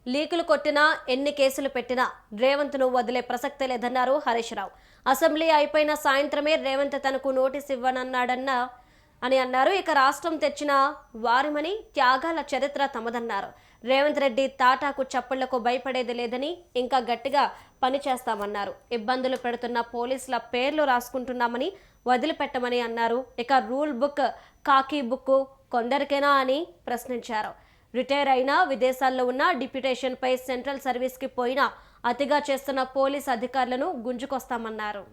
లీకులు కొట్టినా ఎన్ని కేసులు పెట్టినా రేవంత్ను వదిలే ప్రసక్తే లేదన్నారు హరీష్ రావు. అసెంబ్లీ అయిపోయిన సాయంత్రమే రేవంత్ తనకు నోటీస్ అని అన్నారు. ఇక రాష్ట్రం తెచ్చిన వారిమని త్యాగాల చరిత్ర తమదన్నారు. రేవంత్ రెడ్డి తాటాకు చప్పుళ్లకు భయపడేది లేదని, ఇంకా గట్టిగా పనిచేస్తామన్నారు. ఇబ్బందులు పెడుతున్న పోలీసుల పేర్లు రాసుకుంటున్నామని వదిలిపెట్టమని అన్నారు. ఇక రూల్ బుక్, కాకీ బుక్ కొందరికేనా అని ప్రశ్నించారు. రిటైర్ అయినా విదేశాల్లో ఉన్న డిప్యుటేషన్పై సెంట్రల్ సర్వీస్కి పోయినా అతిగా చేస్తున్న పోలీస్ అధికారులను గుంజుకొస్తామన్నారు.